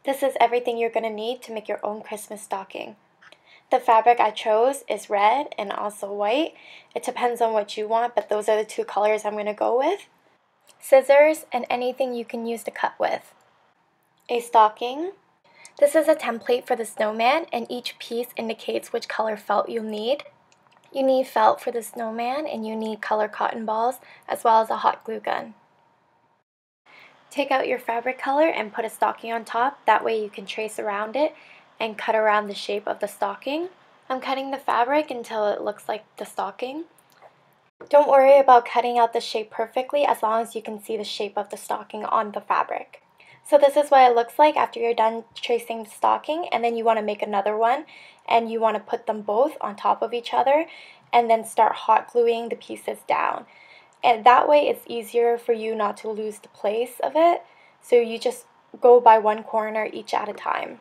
This is everything you're going to need to make your own Christmas stocking. The fabric I chose is red and also white. It depends on what you want, but those are the two colors I'm going to go with. Scissors and anything you can use to cut with. A stocking. This is a template for the snowman, and each piece indicates which color felt you'll need. You need felt for the snowman, and you need color cotton balls, as well as a hot glue gun. Take out your fabric color and put a stocking on top. That way you can trace around it and cut around the shape of the stocking. I'm cutting the fabric until it looks like the stocking. Don't worry about cutting out the shape perfectly as long as you can see the shape of the stocking on the fabric. So this is what it looks like after you're done tracing the stocking, and then you want to make another one and you want to put them both on top of each other and then start hot gluing the pieces down. And that way it's easier for you not to lose the place of it. So you just go by one corner each at a time.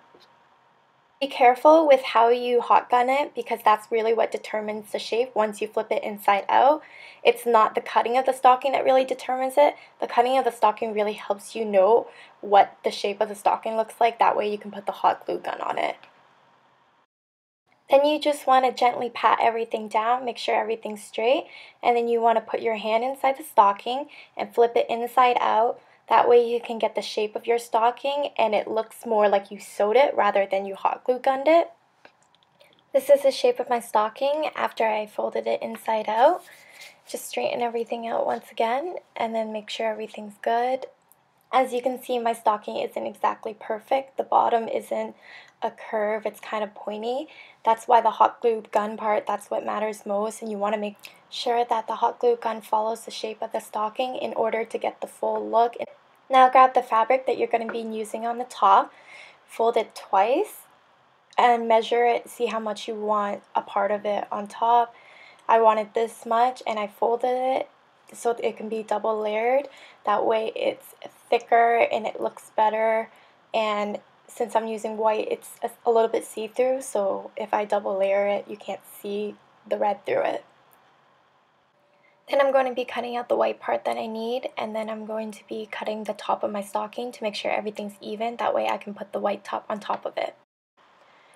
Be careful with how you hot gun it, because that's really what determines the shape once you flip it inside out. It's not the cutting of the stocking that really determines it. The cutting of the stocking really helps you know what the shape of the stocking looks like. That way you can put the hot glue gun on it. Then you just want to gently pat everything down, make sure everything's straight, and then you want to put your hand inside the stocking and flip it inside out. That way you can get the shape of your stocking and it looks more like you sewed it rather than you hot glue gunned it. This is the shape of my stocking after I folded it inside out. Just straighten everything out once again and then make sure everything's good. As you can see, my stocking isn't exactly perfect. The bottom isn't a curve, it's kind of pointy. That's why the hot glue gun part, that's what matters most, and you want to make sure that the hot glue gun follows the shape of the stocking in order to get the full look. Now grab the fabric that you're going to be using on the top, fold it twice, and measure it, see how much you want a part of it on top. I wanted this much, and I folded it so it can be double layered. That way it's thicker and it looks better, and since I'm using white, it's a little bit see-through, so if I double layer it, you can't see the red through it. Then I'm going to be cutting out the white part that I need, and then I'm going to be cutting the top of my stocking to make sure everything's even. That way I can put the white top on top of it.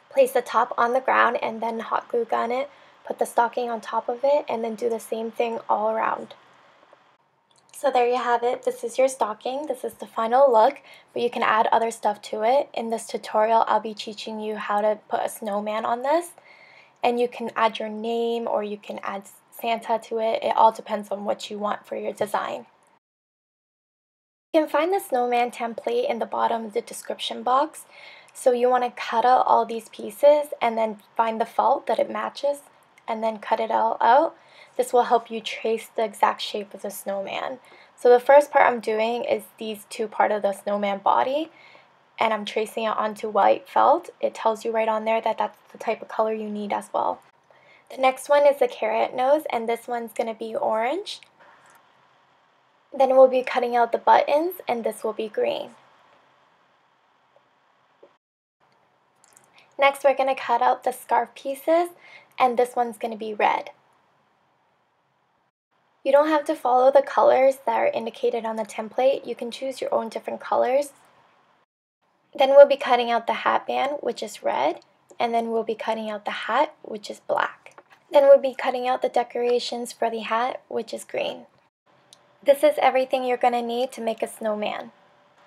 Place the top on the ground and then hot glue gun it. Put the stocking on top of it and then do the same thing all around. So there you have it. This is your stocking. This is the final look, but you can add other stuff to it. In this tutorial, I'll be teaching you how to put a snowman on this, and you can add your name or you can add Santa to it. It all depends on what you want for your design. You can find the snowman template in the bottom of the description box. So you want to cut out all these pieces and then find the felt that it matches and then cut it all out. This will help you trace the exact shape of the snowman. So the first part I'm doing is these two parts of the snowman body, and I'm tracing it onto white felt. It tells you right on there that that's the type of color you need as well. The next one is the carrot nose, and this one's going to be orange. Then we'll be cutting out the buttons, and this will be green. Next, we're going to cut out the scarf pieces, and this one's going to be red. You don't have to follow the colors that are indicated on the template. You can choose your own different colors. Then we'll be cutting out the hat band, which is red, and then we'll be cutting out the hat, which is black. Then we'll be cutting out the decorations for the hat, which is green. This is everything you're going to need to make a snowman.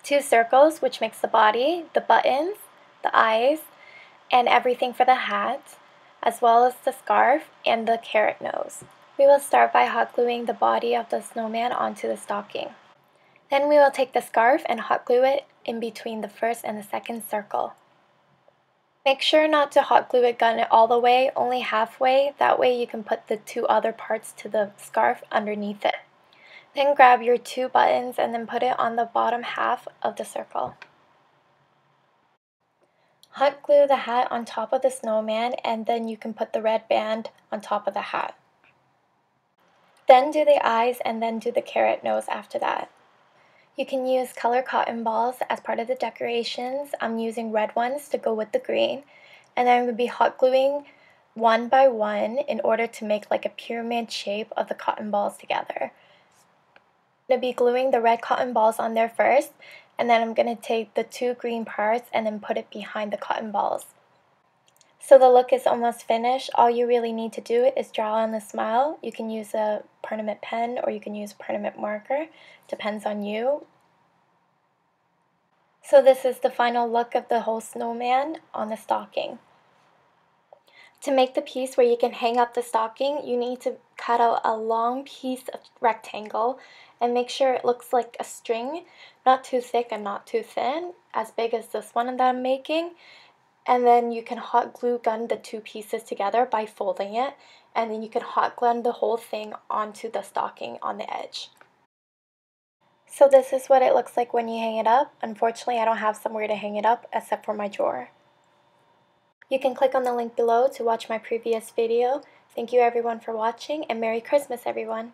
2 circles, which makes the body, the buttons, the eyes, and everything for the hat, as well as the scarf and the carrot nose. We will start by hot gluing the body of the snowman onto the stocking. Then we will take the scarf and hot glue it in between the first and the second circle. Make sure not to hot glue it, gun it all the way, only halfway. That way you can put the 2 other parts to the scarf underneath it. Then grab your 2 buttons and then put it on the bottom half of the circle. Hot glue the hat on top of the snowman, and then you can put the red band on top of the hat. Then do the eyes and then do the carrot nose after that. You can use color cotton balls as part of the decorations. I'm using red ones to go with the green. And then I'm going to be hot gluing one by one in order to make like a pyramid shape of the cotton balls together. I'm going to be gluing the red cotton balls on there first, and then I'm going to take the 2 green parts and then put it behind the cotton balls. So the look is almost finished. All you really need to do is draw on the smile. You can use a permanent pen or you can use a permanent marker. Depends on you. So this is the final look of the whole snowman on the stocking. To make the piece where you can hang up the stocking, you need to cut out a long piece of rectangle and make sure it looks like a string, not too thick and not too thin, as big as this one that I'm making. And then you can hot glue gun the 2 pieces together by folding it, and then you can hot glue the whole thing onto the stocking on the edge. So this is what it looks like when you hang it up. Unfortunately, I don't have somewhere to hang it up except for my drawer. You can click on the link below to watch my previous video. Thank you everyone for watching, and Merry Christmas everyone!